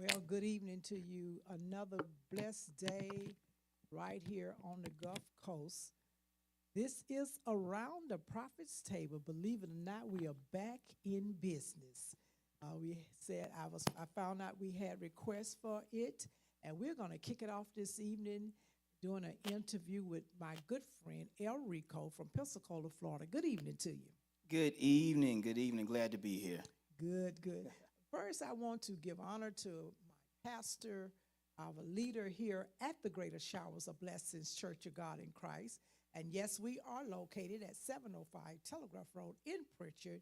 Well, good evening to you. Another blessed day right here on the Gulf Coast. This is Around the Prophet's Table. Believe it or not, we are back in business. I found out we had requests for it, and we're going to kick it off this evening doing an interview with my good friend Elrico from Pensacola, Florida. Good evening to you. Good evening. Good evening. Glad to be here. Good, good. First, I want to give honor to my pastor, our leader here at the Greater Showers of Blessings Church of God in Christ. And yes, we are located at 705 Telegraph Road in Pritchard.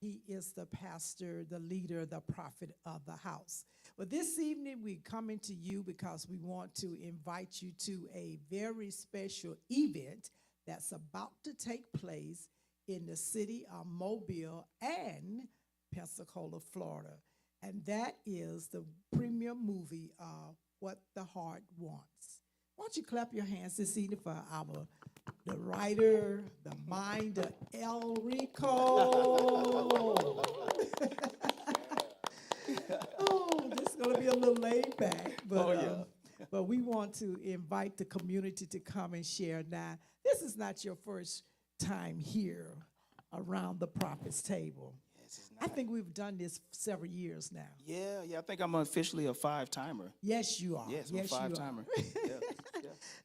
He is the pastor, the leader, the prophet of the house. But this evening, we coming to you because we want to invite you to a very special event that's about to take place in the city of Mobile and Pensacola, Florida. And that is the premiere movie, What the Heart Wants. Why don't you clap your hands this evening for the writer, the mind of Elrico. Oh, this is going to be a little laid back, but we want to invite the community to come and share. Now, this is not your first time here around the prophet's table. I think we've done this several years now. Yeah. I think I'm officially a five-timer. Yes, you are. Yes, I'm a five-timer.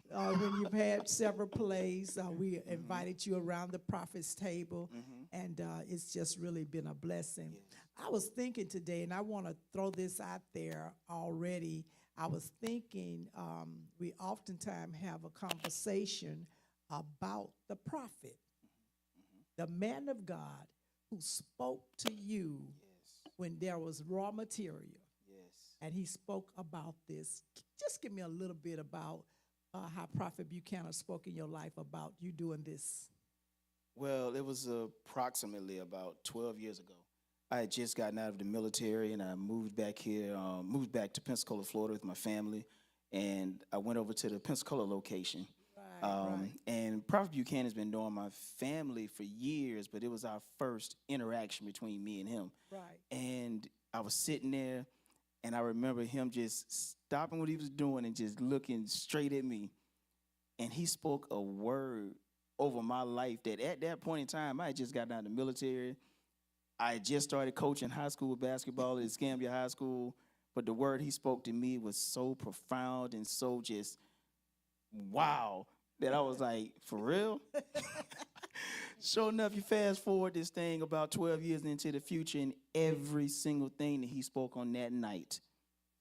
When you've had several plays, we invited you around the prophet's table, and it's just really been a blessing. Yes. I was thinking today, and I want to throw this out there already. I was thinking we oftentimes have a conversation about the prophet, the man of God who spoke to you when there was raw material. Yes. And he spoke about this. Just give me a little bit about how Prophet Buchanan spoke in your life about you doing this. Well, it was approximately about 12 years ago. I had just gotten out of the military, and I moved back here, moved back to Pensacola, Florida with my family, and I went over to the Pensacola location. Right. And Prophet Buchanan has been knowing my family for years, but it was our first interaction between me and him. Right. And I was sitting there, and I remember him just stopping what he was doing and just looking straight at me. And he spoke a word over my life that at that point in time, I had just gotten out of the military. I had just started coaching high school basketball at Escambia High School. But the word he spoke to me was so profound and so just wow that I was like, for real? Sure enough, you fast forward this thing about 12 years into the future, and every single thing that he spoke on that night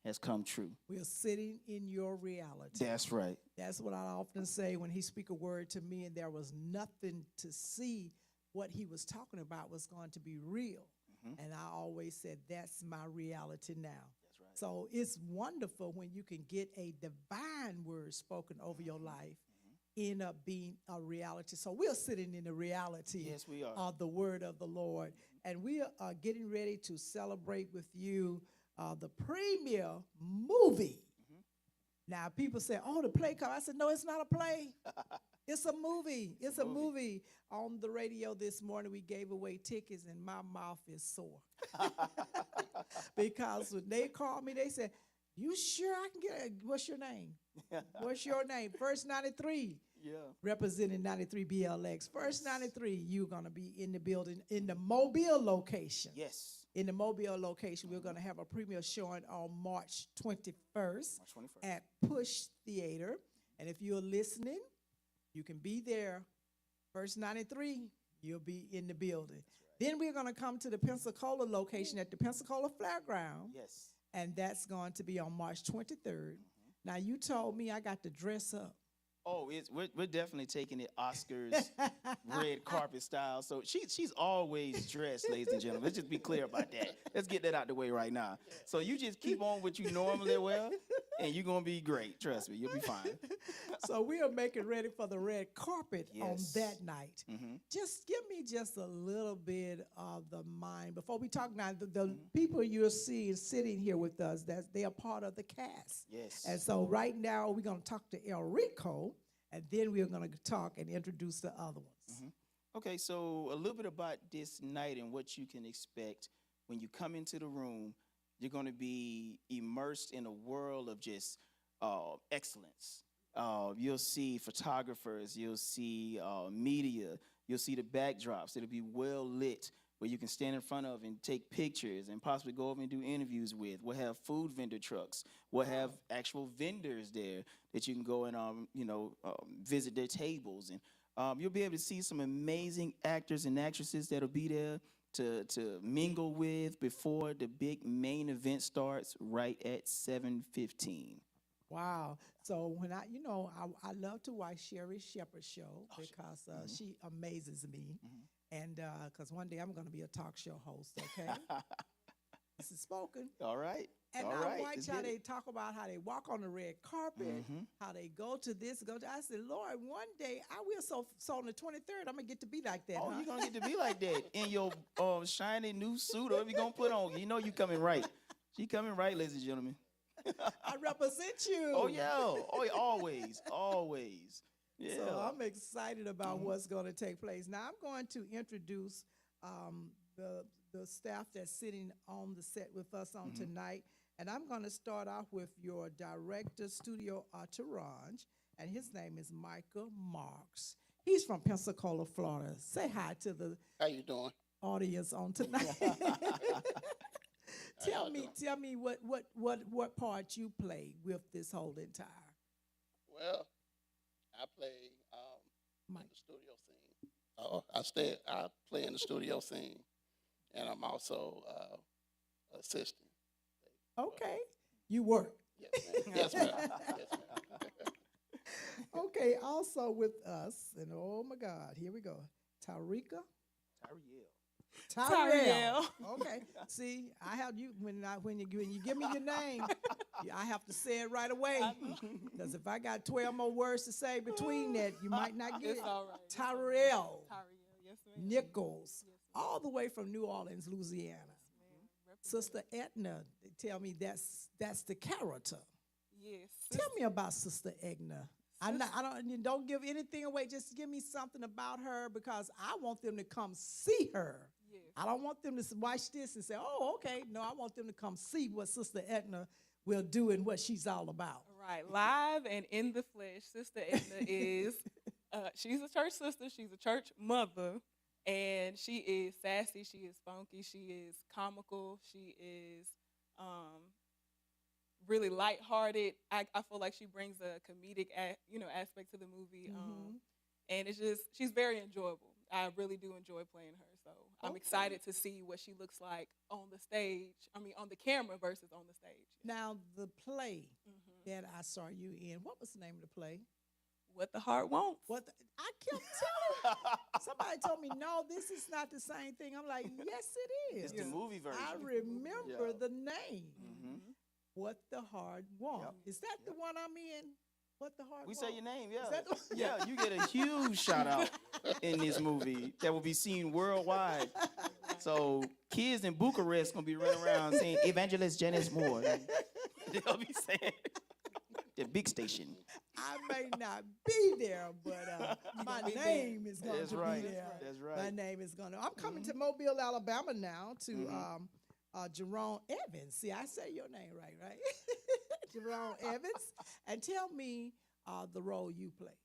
has come true. We're sitting in your reality. That's right. That's what I often say when he speak a word to me and there was nothing to see. What he was talking about was going to be real. And I always said, that's my reality now. That's right. So it's wonderful when you can get a divine word spoken over your life end up being a reality. So we're sitting in the reality Yes, we are. of the word of the Lord. And we are getting ready to celebrate with you the premiere movie. Now, people say, oh, the play come. I said, no, it's not a play. It's a movie. It's a movie. On the radio this morning, we gave away tickets, and my mouth is sore. Because when they called me, they said, you sure I can get it? What's your name? What's your name? First 93. Yeah. Representing 93 BLX. First 93, you're going to be in the building in the Mobile location. Yes. In the Mobile location, we're going to have a premiere showing on March 21st at Push Theater. And if you're listening, you can be there. First 93, you'll be in the building. Right. Then we're going to come to the Pensacola location at the Pensacola Fairground. Yes. And that's going to be on March 23rd. Now, you told me I got to dress up. Oh, we're definitely taking it Oscars red carpet style. So she's always dressed, ladies and gentlemen. Let's just be clear about that. Let's get that out the way right now. So you just keep on what you normally wear, and you're going to be great. Trust me, you'll be fine. So we are making ready for the red carpet on that night. Just give me just a little bit of the mind. Before we talk now, the people you're seeing sitting here with us, they are part of the cast. Yes. And so right now we're going to talk to Elrico, and then we're going to talk and introduce the other ones. Okay, so a little bit about this night and what you can expect when you come into the room. You're going to be immersed in a world of just excellence. You'll see photographers, you'll see media, you'll see the backdrops. It'll be well lit where you can stand in front of and take pictures and possibly go over and do interviews with. We'll have food vendor trucks. We'll have actual vendors there that you can go and visit their tables, and you'll be able to see some amazing actors and actresses that'll be there to mingle with before the big main event starts right at 7:15. Wow. So when I love to watch Sherry Shepherd's show because she amazes me. And because one day I'm going to be a talk show host, okay? This is spoken. All right. And All I right. watch how they talk about how they walk on the red carpet, how they go to this, go to. I said, Lord, one day I will. So on the 23rd, I'm gonna get to be like that. Oh, huh? you're gonna get to be like that in your shiny new suit, or whatever you're gonna put on. You know you coming right. She coming right, ladies and gentlemen. I represent you. Oh yeah. Oh, yeah, always. Yeah. So I'm excited about what's going to take place. Now I'm going to introduce the staff that's sitting on the set with us on tonight. And I'm going to start off with your director, studio entourage, and his name is Michael Marks. He's from Pensacola, Florida. Say hi to the How you doing? audience on tonight. Tell me what part you played with this whole entire. Well, I play in Mike. the studio scene. I play in the studio scene, and I'm also assistant. Okay, you work. Yes, ma'am. Yes, ma'am. Yes, ma'am. Okay, also with us, and oh my God, here we go, Tarika. Tyrell. Okay. See, I have you when you give me your name, I have to say it right away. Because if I got 12 more words to say between that, you might not get It's it. all right. Tyrell Yes, ma'am. Nichols, Yes, all the way from New Orleans, Louisiana. ma'am. Sister Edna, they tell me that's the character. Yes. Tell me about Sister Edna. Don't give anything away. Just give me something about her because I want them to come see her. Yes. I don't want them to watch this and say, "Oh, okay." No, I want them to come see what Sister Edna will do and what she's all about. Right. Live and in the flesh, Sister Edna is, she's a church sister. She's a church mother. And she is sassy. She is funky. She is comical. She is really lighthearted. I feel like she brings a comedic aspect to the movie. And it's just, she's very enjoyable. I really do enjoy playing her. So I'm excited to see what she looks like on the stage. On the camera versus on the stage. Now, the play that I saw you in, what was the name of the play? What the heart wants. I kept telling somebody told me, no, this is not the same thing. I'm like, yes, it is. It's the movie version. I remember Yeah. the name. What the Heart Want. Is that the one I'm in? What the Heart We Want? say your name, yeah. Is that the- Yeah, you get a huge shout out in this movie that will be seen worldwide. So kids in Bucharest gonna be running around saying Evangelist Janice Moore. They'll be saying the big station. I may not be there, but my name is going That's to right. be there. That's My right. name is going to. I'm coming to Mobile, Alabama now to Jerome Evans. See, I say your name right? Jerome Evans. And tell me the role you play.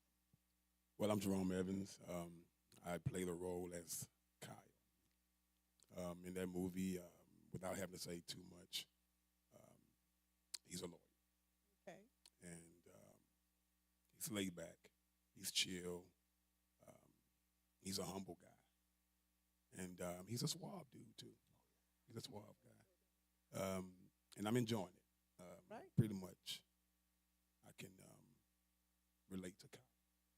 Well, I'm Jerome Evans. I play the role as Kyle. In that movie, without having to say too much, he's a lawyer. Okay. And he's laid back. He's chill. He's a humble guy. And he's a suave dude, too. He's a suave guy. And I'm enjoying it. Right. Pretty much, I can relate to Kyle.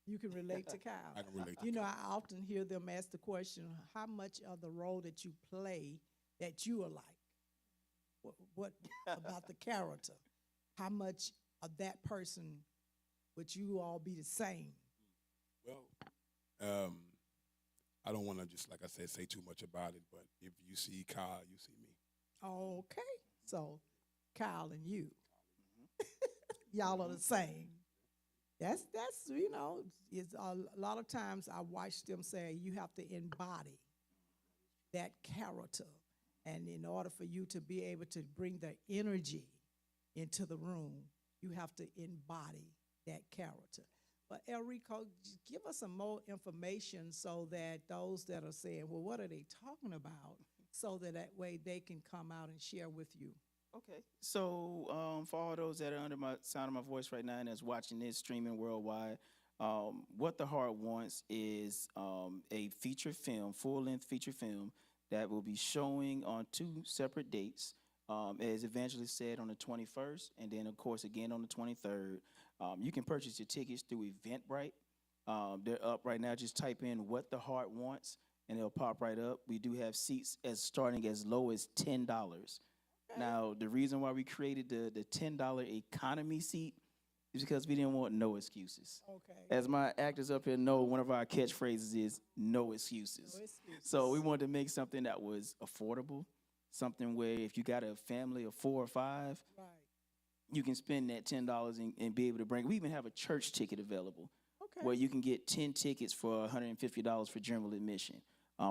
You can relate to Kyle. I can relate to You know, Kyle. I often hear them ask the question, how much of the role that you play that you are like? What about the character? How much of that person would you all be the same? Well, I don't want to just, like I said, say too much about it, but if you see Kyle, you see me. Okay. So Kyle and you. Y'all are the same. That's it's a lot of times I watch them say you have to embody that character. And in order for you to be able to bring the energy into the room, you have to embody that character. But Elrico, give us some more information so that those that are saying, well, what are they talking about? So that way they can come out and share with you. Okay. So for all those that are under my sound of my voice right now and that's watching this streaming worldwide, What the Heart Wants is a feature film, full-length feature film that will be showing on 2 separate dates. As Evangelist said, on the 21st, and then, of course, again on the 23rd. You can purchase your tickets through Eventbrite. They're up right now. Just type in What the Heart Wants, and it'll pop right up. We do have seats starting as low as $10. Now, the reason why we created the $10 economy seat is because we didn't want no excuses. Okay. As my actors up here know, one of our catchphrases is no excuses. No excuses. So we wanted to make something that was affordable, something where if you got a family of 4 or 5, Right. you can spend that $10 and be able to bring. We even have a church ticket available Okay. where you can get 10 tickets for $150 for general admission.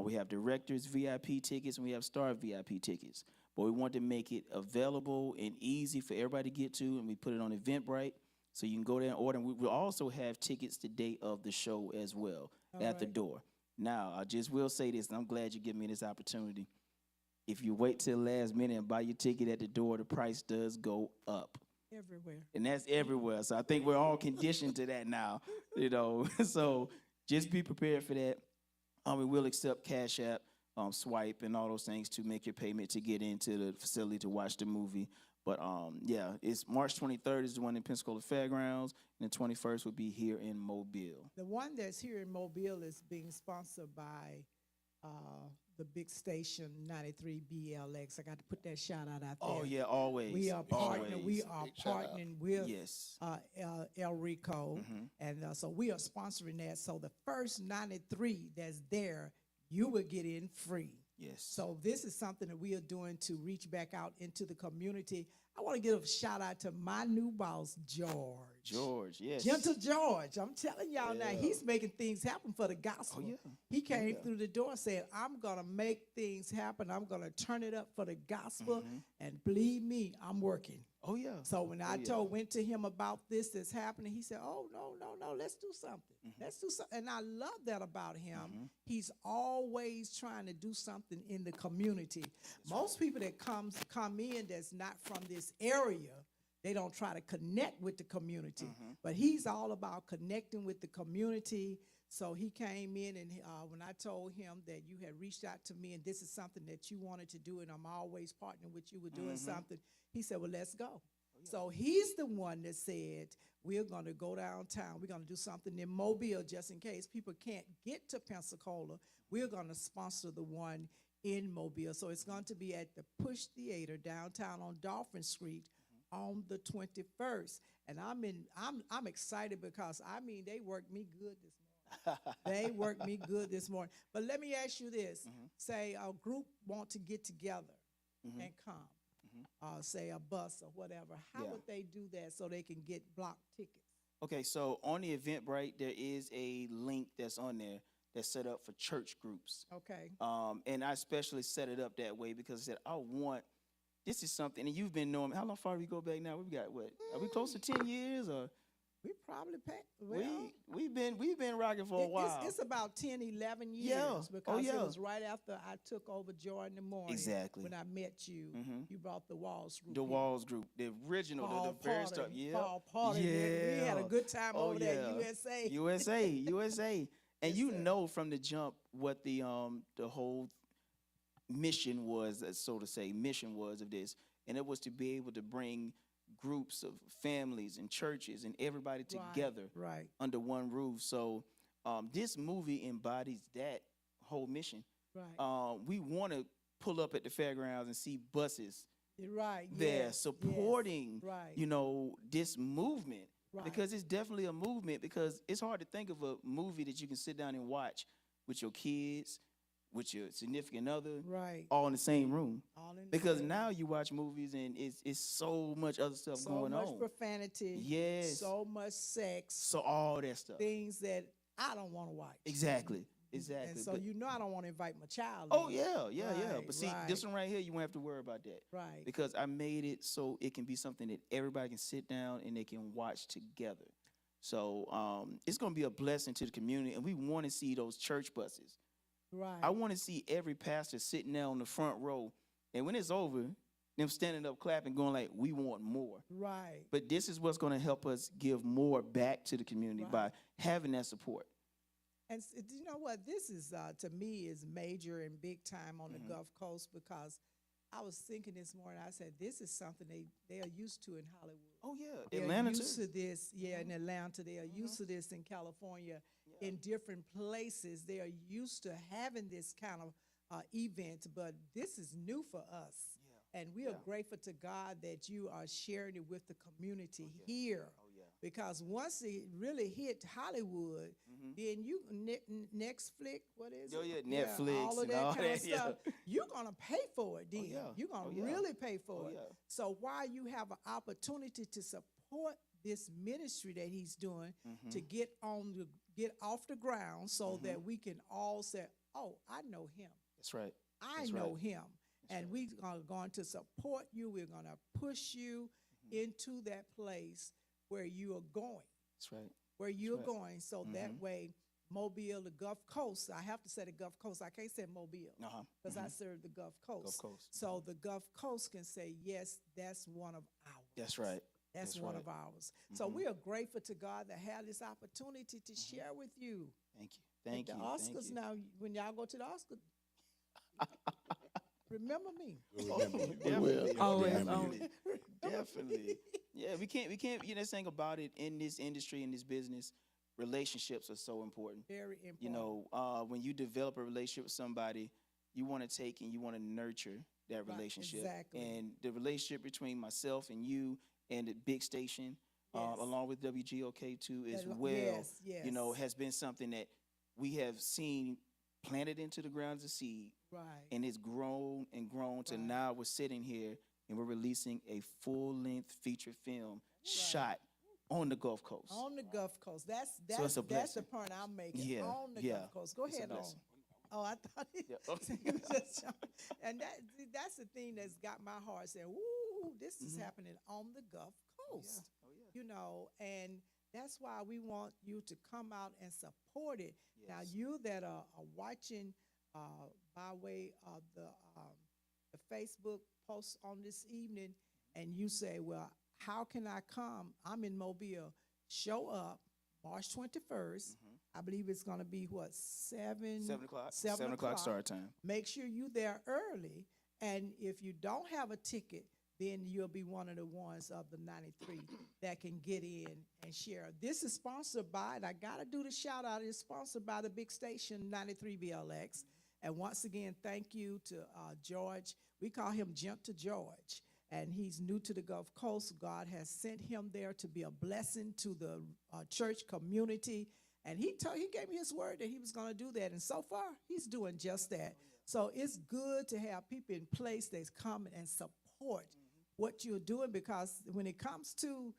We have directors VIP tickets and we have star VIP tickets. But we want to make it available and easy for everybody to get to, and we put it on Eventbrite so you can go there and order. And we will also have tickets the day of the show as well at the door. Now, I just will say this, and I'm glad you give me this opportunity. If you wait till the last minute and buy your ticket at the door, the price does go up. Everywhere. And that's everywhere. So I think we're all conditioned to that now, So just be prepared for that. We will accept Cash App, swipe, and all those things to make your payment to get into the facility to watch the movie. But yeah, it's March 23rd is the one in Pensacola Fairgrounds, and the 21st will be here in Mobile. The one that's here in Mobile is being sponsored by the big station 93 BLX. I got to put that shout out there. Oh yeah, always. We are partnering. Always. We are Big shout out. partnering with Yes. Elrico, and so we are sponsoring that. So the first 93 that's there, you will get in free. Yes. So this is something that we are doing to reach back out into the community. I want to give a shout out to my new boss, George. George, yes. Gentle George. I'm telling y'all now, Yeah. he's making things happen for the gospel. Oh, yeah. He came through the door saying, I'm going to make things happen. I'm going to turn it up for the gospel. And believe me, I'm working. Oh yeah. So when I went to him about this that's happening, he said, oh, no, let's do something. Let's do something. And I love that about him. He's always trying to do something in the community. Most people that come in that's not from this area, they don't try to connect with the community. But he's all about connecting with the community. So he came in, and when I told him that you had reached out to me and this is something that you wanted to do, and I'm always partnering with you with doing something, he said, well, let's go. So he's the one that said, we're going to go downtown. We're going to do something in Mobile just in case people can't get to Pensacola. We're going to sponsor the one in Mobile. So it's going to be at the Push Theater downtown on Dolphin Street on the 21st. And I'm excited because, I mean, they worked me good this morning. They worked me good this morning. But let me ask you this. Say a group want to get together and come. Say a bus or whatever. How would they do that so they can get block tickets? Okay, so on the Eventbrite, there is a link that's on there that's set up for church groups. Okay. And I especially set it up that way because I said, this is something, and you've been knowing, how long far we go back now? We've got, what, are we close to 10 years? Or We probably well, we've been rocking for a while. It's about 10, 11 years Yeah. because yeah. it was right after I took over Joy in the Morning. Exactly. When I met you, you brought the Walls group. The in. Walls group, the original, Paul the very Porter, start. Yeah. Paul Porter. We had a good time over there at USA. USA. And Yes, you sir. know from the jump what the whole mission was, so to say, of this. And it was to be able to bring groups of families and churches and everybody together Right. under one roof. So this movie embodies that whole mission. Right. We want to pull up at the fairgrounds and see buses You're right. there yes, supporting, yes, right. this movement. Right. Because it's definitely a movement, because it's hard to think of a movie that you can sit down and watch with your kids, with your significant other, Right. all in the same room. All in the Because same- now you watch movies and it's so much other stuff so going much on. profanity. Yes. So much sex. So all that stuff. Things that I don't want to watch. Exactly. Exactly. And so but- you know I don't want to invite my child. oh in. yeah. Right, But see, right. this one right here, you won't have to worry about that. Right. Because I made it so it can be something that everybody can sit down and they can watch together. So it's going to be a blessing to the community, and we want to see those church buses. Right. I want to see every pastor sitting there on the front row, and when it's over, them standing up clapping, going like, we want more. Right. But this is what's going to help us give more back to the community Right. by having that support. And you know what? This is, to me, is major and big time on the Mhm. Gulf Coast, because I was thinking this morning, I said, this is something they are used to in Hollywood. Oh yeah, They're Atlanta used too. to this, in Atlanta. They are used to this in California, in different places. They are used to having this kind of event, but this is new for us. And we are grateful to God that you are sharing it with the community here. Oh yeah. Because once it really hit Hollywood, Mhm. then you next flick, what is Oh, it? yeah, Netflix all of and that all kind of that, yeah. stuff. You're gonna pay for it then. yeah. You're gonna Oh, yeah. really pay for Oh, it. yeah. So while you have an opportunity to support this ministry that he's doing Mhm. to get off the ground, so Mhm. that we can all say, "Oh, I know him. That's right. I That's know right. him." That's And right. we are going to support you. We're going to push you into that place where you are going, That's right. where you're right. going. So that Mhm. way, Mobile, the Gulf Coast, I have to say the Gulf Coast. I can't say Mobile Uh-huh. because I serve the Gulf Coast. Gulf Coast. So the Gulf Coast can say, yes, that's one of ours. That's right. That's That's one right. of ours. So Mhm. we are grateful to God to have this opportunity to share with you. Thank you. At Thank the you. Oscars Thank you. now, when y'all go to the Oscars, remember me. We'll remember you. Definitely. Always, Definitely. Definitely. Yeah, we can't, this thing about it in this industry, in this business, relationships are so important. Very important. You know, when you develop a relationship with somebody, you want to take and you want to nurture that Right, relationship. exactly. And the relationship between myself and you and the big station, Yes. along with WGOK too, as That- well, yes, you know, yes. has been something that we have seen planted into the ground as a seed, Right. and it's grown and grown to Right. now we're sitting here and we're releasing a full-length feature film shot on the Gulf Coast. On the Gulf Coast. That's it's a that's the blessing. point I'm making. Yeah, On the yeah. Gulf Coast. Go It's a ahead on. blessing. Oh, I thought it, Yeah. Oh. you was just and that's the thing that's got my heart saying, "Ooh, this is Mhm. happening on the Gulf Coast." Oh yeah. You know, and that's why we want you to come out and support it. Now, Yes. you that are watching by way of the Facebook post on this evening, and you say, "Well, how can I come? I'm in Mobile." Show up March 21st. I believe it's going to be what 7 7 o'clock. 7 o'clock start time. Make sure you there early, and if you don't have a ticket, then you'll be one of the ones of the 93 that can get in and share. This is sponsored by, and I gotta do the shout out, it's sponsored by the big station 93 BLX. And once again, thank you to George. We call him Jump to George, and he's new to the Gulf Coast. God has sent him there to be a blessing to the church community. And he gave me his word that he was going to do that. And so far, he's doing just that. So it's good to have people in place that come and support what you're doing, because when it comes to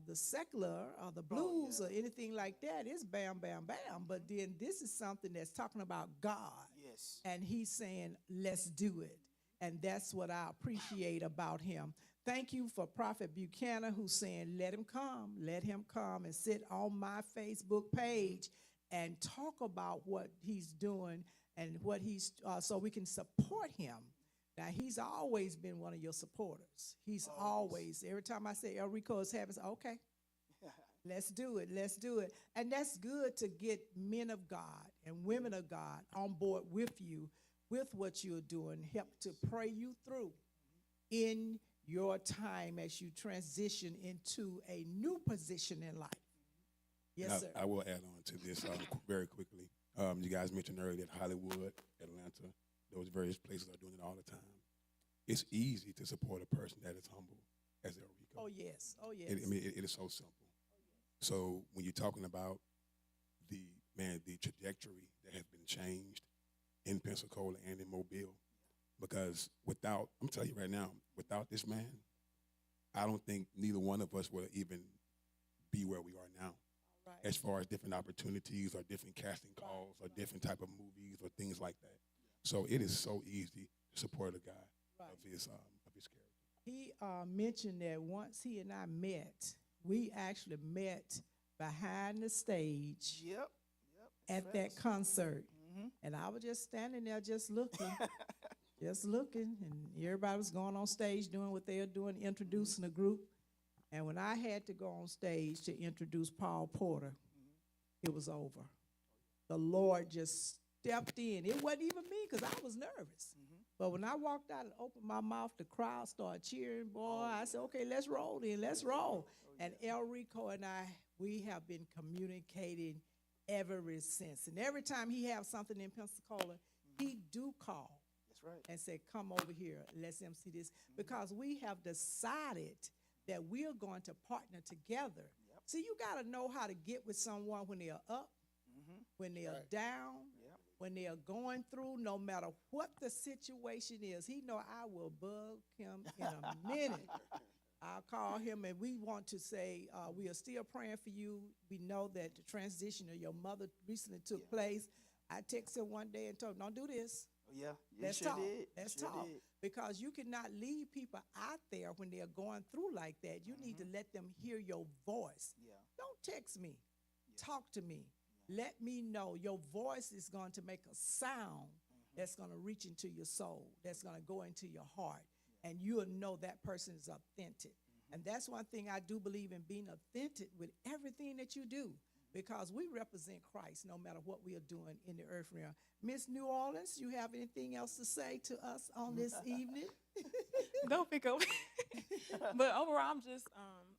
the secular or the blues or anything like that, it's bam, bam, bam. But then this is something that's talking about God. Yes. And he's saying, let's do it. And that's what I appreciate about him. Thank you for Prophet Buchanan, who's saying, let him come and sit on my Facebook page and talk about what he's doing and what he's, so we can support him. Now, he's always been one of your supporters. He's always, every time I say Elrico is having, okay, let's do it. And that's good to get men of God and women of God on board with you, with what you're doing, help to pray you through in your time as you transition into a new position in life. Yes, And sir. I will add on to this very quickly. You guys mentioned earlier that Hollywood, Atlanta, those various places are doing it all the time. It's easy to support a person that is humble as Elrico. Oh, yes. It is so simple. So when you're talking about the trajectory that has been changed in Pensacola and in Mobile, because I'm telling you right now, without this man, I don't think neither one of us will even be where we are now. Right. as far as different opportunities or different casting calls or different type of movies or things like that. So it is so easy to support a guy of his character. He mentioned that once he and I met, we actually met behind the stage Yep. at that concert. Mm-hmm. And I was just standing there just looking, just looking. And everybody was going on stage doing what they were doing, introducing the group. And when I had to go on stage to introduce Paul Porter, it was over. The Lord just stepped in. It wasn't even me because I was nervous. But when I walked out and opened my mouth, the crowd started cheering. Boy, I said, okay, let's roll then. Let's roll. And Elrico and I, we have been communicating ever since. And every time he have something in Pensacola, he do call. That's right. And say, come over here, let's see this. Because we have decided that we're going to partner together. See, you got to know how to get with someone when they are up, when they are down, when they are going through, no matter what the situation is. He know I will bug him in a minute. I'll call him, and we want to say we are still praying for you. We know that the transition of your mother recently took place. I texted him one day and told him, don't do this. Oh, yeah. Let's sure talk. Did. Let's Sure talk. did. Because you cannot leave people out there when they're going through like that. You need to let them hear your voice. Yeah. Don't text me. Talk to me. Let me know. Your voice is going to make a sound that's going to reach into your soul, that's going to go into your heart, and you'll know that person is authentic. And that's one thing I do believe in, being authentic with everything that you do, because we represent Christ no matter what we are doing in the earth realm. Miss New Orleans, you have anything else to say to us on this evening? Don't pick up. But overall,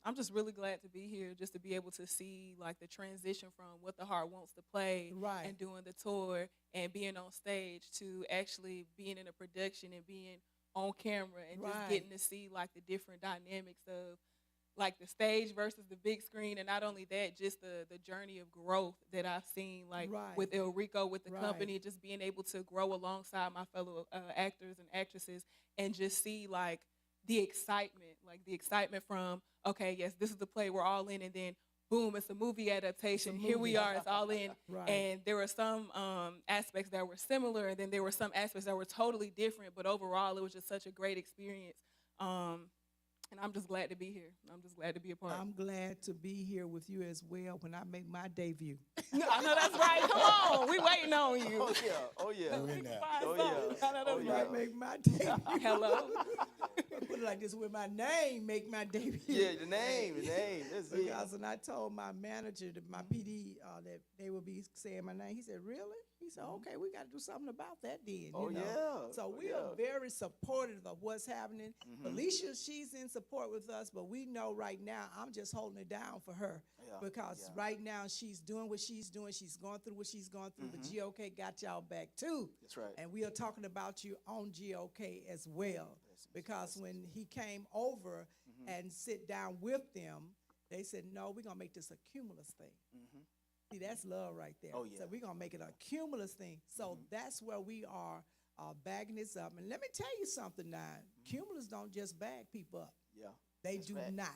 I'm just really glad to be here, just to be able to see like the transition from What the Heart Wants to Play Right. and doing the tour and being on stage to actually being in a production and being on camera and just Right. getting to see like the different dynamics of like the stage versus the big screen. And not only that, just the journey of growth that I've seen like Right. with Elrico, with the Right. company, just being able to grow alongside my fellow actors and actresses and just see like the excitement from, okay, yes, this is the play, we're all in, and then boom, it's a movie adaptation. Here we movie. are, it's all in. Right. And there were some aspects that were similar, and then there were some aspects that were totally different, but overall, it was just such a great experience. And I'm just glad to be here. I'm just glad to be a part. I'm glad to be here with you as well when I make my debut. I know that's right. Come on, we waiting on you. Oh, yeah. Oh, yeah. We're in that. Oh, yeah. I know Oh, that's yeah. I right. make my debut. Hello. Put it like this, with my name, make my debut. Yeah, the name. That's it. Because when I told my manager, my PD, that they would be saying my name, he said, really? He said, okay, we got to do something about that then. Oh, you know? yeah. So Oh, we yeah. are very supportive of what's happening. Alicia, she's in support with us, but we know right now I'm just holding it down for her. Yeah, Because yeah. right now she's doing what she's doing. She's going through what she's going through, but GOK got y'all back too. That's right. And we are talking about you on GOK as well. Because when he came over and sit down with them, they said, no, we're going to make this a cumulus thing. See, that's love right there. Oh, yeah. So we're going to make it a cumulus thing. So that's where we are bagging this up. And let me tell you something now. Cumulus don't just bag people up. Yeah. They That's do facts. not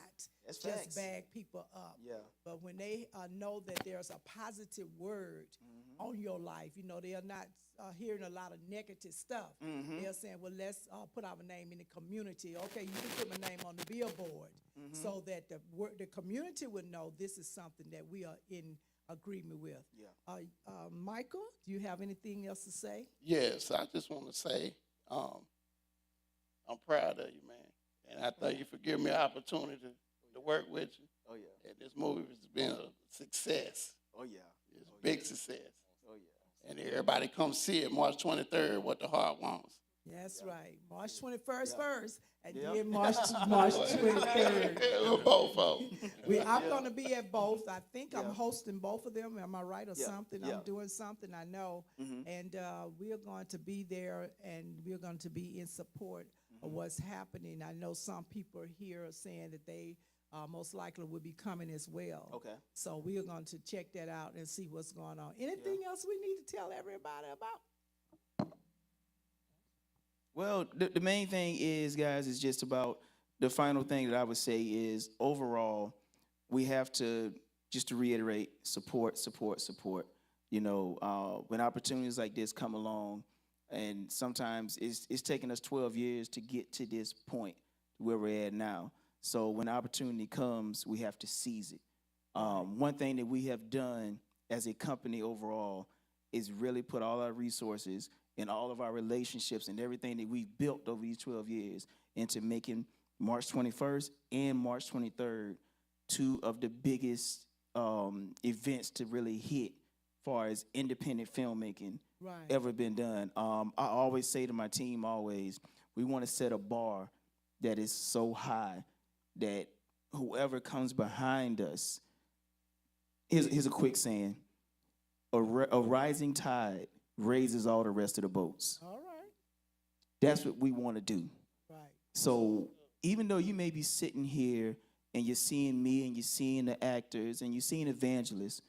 That's just facts. bag people up. Yeah. But when they know that there's a positive word on your life, you know, they are not hearing a lot of negative stuff. They're saying, well, let's put our name in the community. Okay, you can put my name on the billboard so that the community would know this is something that we are in agreement with. Yeah. Michael, do you have anything else to say? Yes, I just want to say I'm proud of you, man. And I thank you for giving me an opportunity to work with you. Oh, yeah. And this movie has been a success. Oh, yeah. It's a big success. Oh, yeah. And everybody come see it March 23rd, What the Heart Wants. That's right. March 21st first, and Yeah. then March 23rd. We're both of them. I'm going to be at both. I think Yeah. I'm hosting both of them. Am I right, or Yeah. something? Yeah. I'm doing something, I know. And we are going to be there, and we're going to be in support of what's happening. I know some people here are saying that they most likely will be coming as well. Okay. So we are going to check that out and see what's going on. Anything else we need to tell everybody about? Well, the main thing is, guys, is just about the final thing that I would say is overall, we have to just to reiterate, support, support, support. When opportunities like this come along, and sometimes it's taken us 12 years to get to this point where we're at now. So when opportunity comes, we have to seize it. One thing that we have done as a company overall is really put all our resources and all of our relationships and everything that we've built over these 12 years into making March 21st and March 23rd two of the biggest events to really hit far as independent filmmaking ever been done. I always say to my team, we want to set a bar that is so high that whoever comes behind us, here's a quick saying, a rising tide raises all the rest of the boats. All right. That's what we want to do. Right. So even though you may be sitting here and you're seeing me and you're seeing the actors and you're seeing evangelists,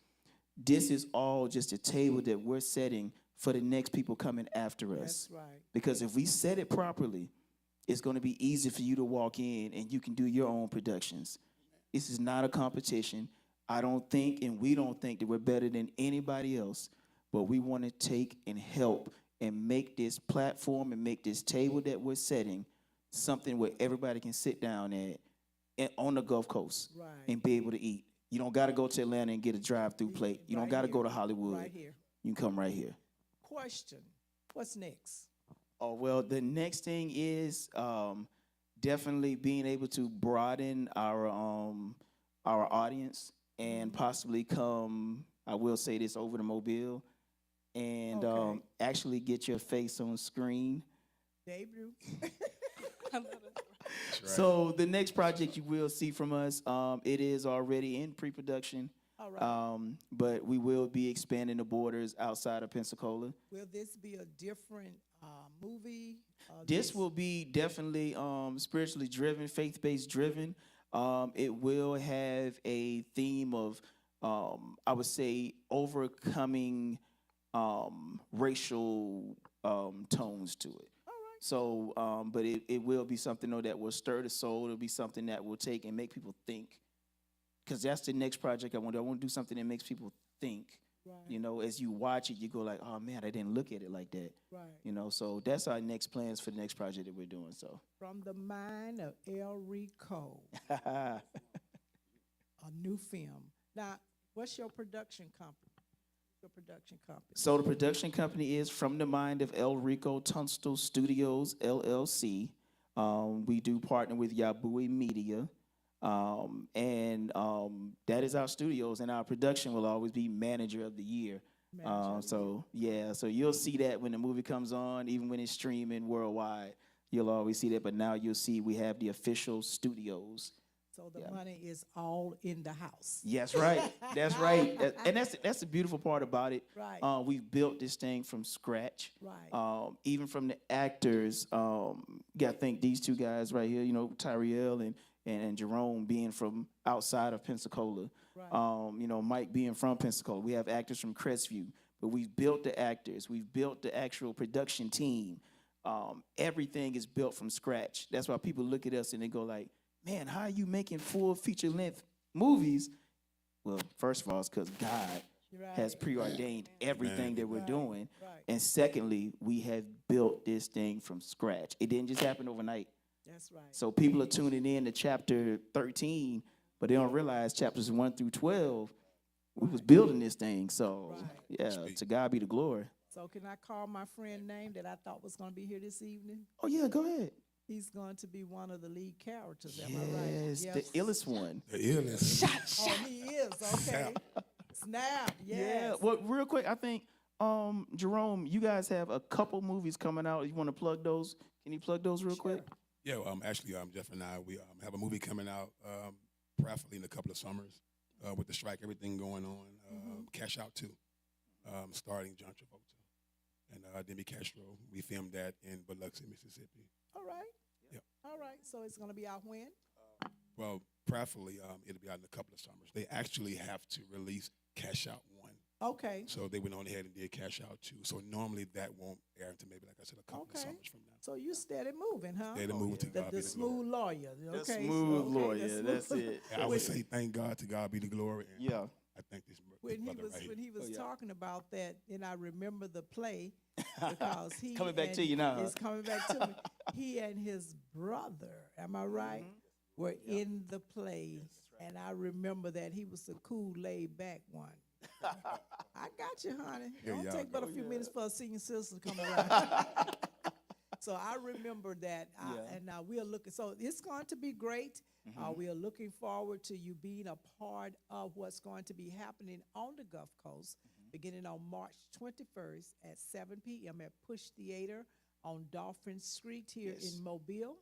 this is all just a table that we're setting for the next people coming after us. That's right. Because if we set it properly, it's going to be easy for you to walk in and you can do your own productions. This is not a competition. I don't think, and we don't think that we're better than anybody else, but we want to take and help and make this platform and make this table that we're setting something where everybody can sit down at on the Gulf Coast and be able to eat. You don't got to go to Atlanta and get a drive-through plate. You don't got to go to Hollywood. Right here. You can come right here. Question, what's next? Oh, well, the next thing is definitely being able to broaden our audience and possibly come, I will say this, over to Mobile and actually get your face on screen. Debut. So the next project you will see from us, it is already in pre-production. All right. But we will be expanding the borders outside of Pensacola. Will this be a different movie? This will be definitely spiritually driven, faith-based driven. It will have a theme of, I would say, overcoming racial tones to it. All right. So, but it will be something, though, that will stir the soul. It'll be something that will take and make people think. Because that's the next project I want to do. I want to do something that makes people think. Right. As you watch it, you go like, oh, man, I didn't look at it like that. Right. So that's our next plans for the next project that we're doing. So From the mind of Elrico, a new film. Now, what's your production company? So the production company is From the Mind of Elrico, Tunstall Studios, LLC. We do partner with Yabui Media. And that is our studios, and our production will always be Manager of the Year. So you'll see that when the movie comes on, even when it's streaming worldwide, you'll always see that. But now you'll see we have the official studios. So the money is all in the house. Yes, right. That's right. And that's the beautiful part about it. Right. We've built this thing from scratch. Right. Even from the actors, got to thank these two guys right here, Tyriel and Jerome being from outside of Pensacola. Right. Mike being from Pensacola. We have actors from Crestview, but we've built the actors. We've built the actual production team. Everything is built from scratch. That's why people look at us and they go like, man, how are you making full feature-length movies? Well, first of all, it's because God has preordained everything that we're doing. Right. And secondly, we have built this thing from scratch. It didn't just happen overnight. That's right. So people are tuning in to chapter 13, but they don't realize chapters 1 through 12, we was building this thing. So, to God be the glory. So can I call my friend name that I thought was going to be here this evening? Oh, yeah, go ahead. He's going to be one of the lead characters, Yes, am I right? Yes, the illest one. The illest. Oh, he is, okay. Snap, yes. Yeah, well, real quick, I think, Jerome, you guys have a couple movies coming out. You want to plug those? Can you plug those real quick? Yeah, actually, Jeff and I, we have a movie coming out, preferably in a couple of summers, with the strike, everything going on. Cash Out 2, starring John Travolta and Demi Castro. We filmed that in Biloxi, Mississippi. All right. Yep. All right, so it's going to be out when? Well, preferably, it'll be out in a couple of summers. They actually have to release Cash Out 1 Okay. So they went on ahead and did cash out too. So normally that won't air until maybe, like I said, a couple of Okay. summers from now. So you steady moving, huh? Steady moving to God The be the smooth glory. lawyer. The Okay. smooth okay, lawyer. the That's smooth- it. I would say thank God, to God be the glory. And Yeah. I thank this when he brother was right here. when he was Oh, yeah. talking about that, and I remember the play because he Coming back and- to you now, huh? It's coming back to me. He and his brother, am I right, were in the play, and I remember that he was a cool, laid back one. I got you, honey. Here Don't y'all take but a go. few minutes for a senior citizen to come around. So I remember that, Yeah. and we are looking. So it's going to be great. We are looking forward to you being a part of what's going to be happening on the Gulf Coast, beginning on March 21st at 7 p.m. at Push Theater on Dolphin Street here Yes. in Mobile.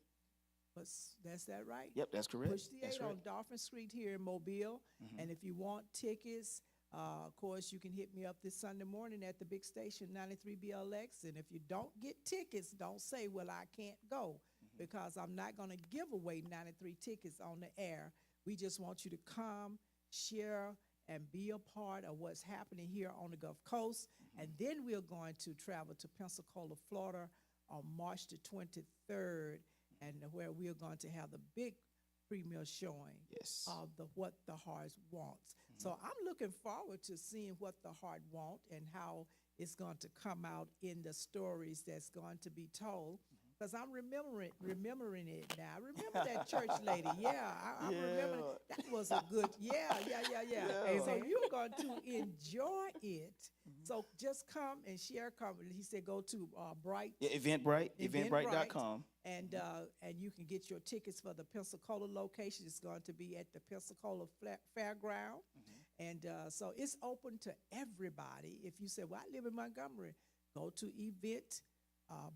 That's that right? Yep, that's correct. Push That's Theater on right. Dolphin Street here in Mobile. And if you want tickets, of course, you can hit me up this Sunday morning at the big station, 93 BLX. And if you don't get tickets, don't say, well, I can't go, because I'm not going to give away 93 tickets on the air. We just want you to come, share, and be a part of what's happening here on the Gulf Coast. And then we're going to travel to Pensacola, Florida on March the 23rd, and where we're going to have the big premiere showing Yes. of what the heart wants. So I'm looking forward to seeing what the heart wants and how it's going to come out in the stories that's going to be told. Because I'm remembering it now. I remember that church lady. Yeah, I remember that was a good. Yeah. So you're going to enjoy it. So just come and share. He said go to Bright. Yeah, Eventbrite, Eventbrite. eventbrite.com. And you can get your tickets for the Pensacola location. It's going to be at the Pensacola Fairground. And so it's open to everybody. If you say, well, I live in Montgomery, go to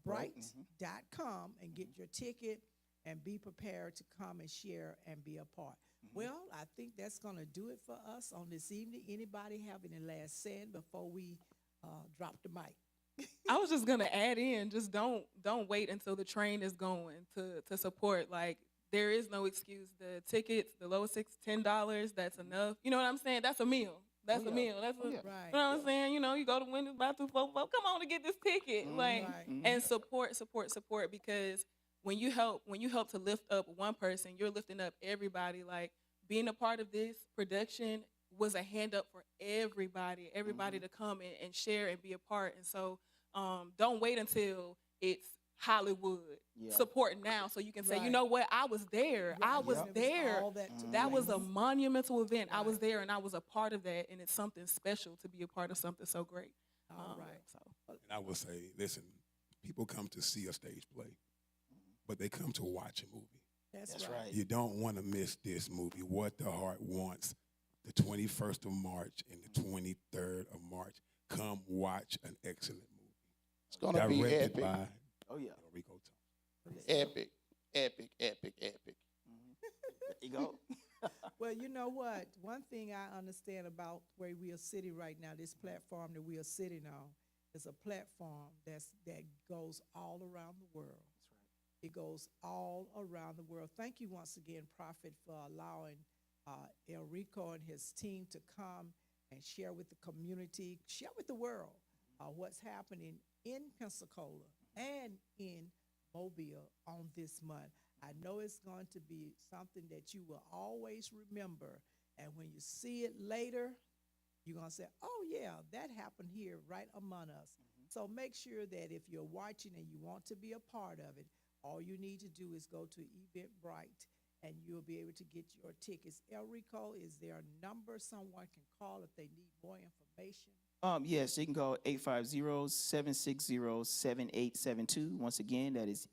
eventbrite.com and get your ticket and be prepared to come and share and be a part. Well, I think that's going to do it for us on this evening. Anybody have any last saying before we drop the mic? I was just gonna add in, just don't wait until the train is going to support. Like, there is no excuse. The tickets, the lowest $10, that's enough. You know what I'm saying? That's a meal. That's Oh, a yeah. meal. That's Oh, a, yeah. Right. you know what I'm saying? You know, you go to Wendy's, buy 2 for $4. Come on to get this ticket, like, Right. and support, because when you help to lift up one person, you're lifting up everybody. Like, being a part of this production was a hand up for everybody to come and share and be a part. And so don't wait until it's Hollywood. Yeah. Support now, so you can say, you Right. know what, I was there. I Right. was And it there. all that took That was a place. monumental event. I was Right. there, and I was a part of that, and it's something special to be a part of something so great. All right. So And I will say, listen, people come to see a stage play, but they come to watch a movie. That's right. You don't want to miss this movie, What the Heart Wants, the 21st of March and the 23rd of March. Come watch an excellent movie. It's going to be Directed epic. by Oh, yeah. Elrico. Epic. There you go. Well, you know what? One thing I understand about where we are sitting right now, this platform that we are sitting on, is a platform that goes all around the world. That's right. It goes all around the world. Thank you once again, Prophet, for allowing Elrico and his team to come and share with the community, share with the world what's happening in Pensacola and in Mobile on this month. I know it's going to be something that you will always remember. And when you see it later, you're going to say, oh, yeah, that happened here right among us. So make sure that if you're watching and you want to be a part of it, all you need to do is go to Eventbrite and you'll be able to get your tickets. Elrico, is there a number someone can call if they need more information? Yes, you can call 850-760-7872. Once again, that is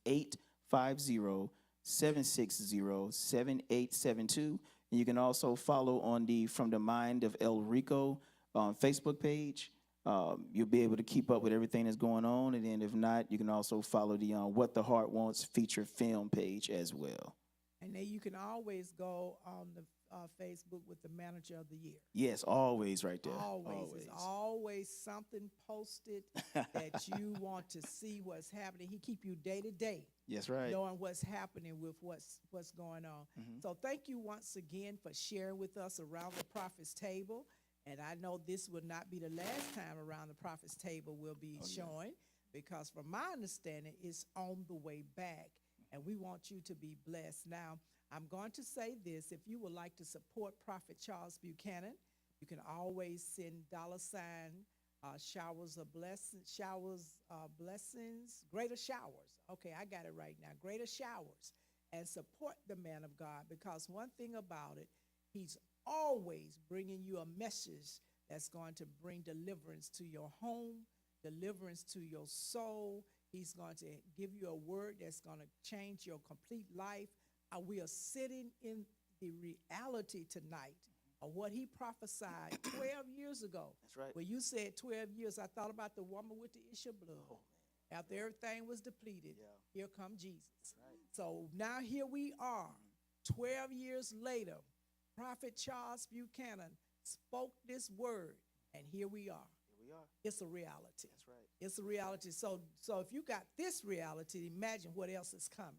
850-760-7872. And you can also follow on the From the Mind of Elrico Facebook page. You'll be able to keep up with everything that's going on. And then if not, you can also follow the What the Heart Wants feature film page as well. And then you can always go on the Facebook with the Manager of the Year. Yes, always right there. Always. There's always something posted that you want to see what's happening. He keep you day to day, Yes, right. knowing what's happening with what's going on. So thank you once again for sharing with us around the Prophet's table. And I know this will not be the last time around the prophet's table will be showing, because from my understanding, it's on the way back. And we want you to be blessed. Now, I'm going to say this. If you would like to support Prophet Charles Buchanan, you can always send $, showers of blessings, blessings, greater showers. Okay, I got it right now, greater showers. And support the man of God, because one thing about it, he's always bringing you a message that's going to bring deliverance to your home, deliverance to your soul. He's going to give you a word that's going to change your complete life. We are sitting in the reality tonight of what he prophesied 12 years ago. That's right. When you said 12 years, I thought about the woman with the issue of blood. Oh, After everything was depleted, here come Jesus. right. So now here we are, 12 years later. Prophet Charles Buchanan spoke this word, and here we are. Here we are. It's a reality. That's right. It's a reality. So if you got this reality, imagine what else is coming.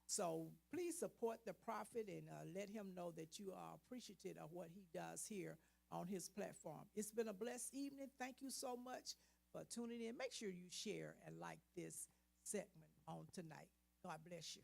So please support the prophet and let him know that you are appreciative of what he does here on his platform. It's been a blessed evening. Thank you so much for tuning in. Make sure you share and like this segment on tonight. God bless you.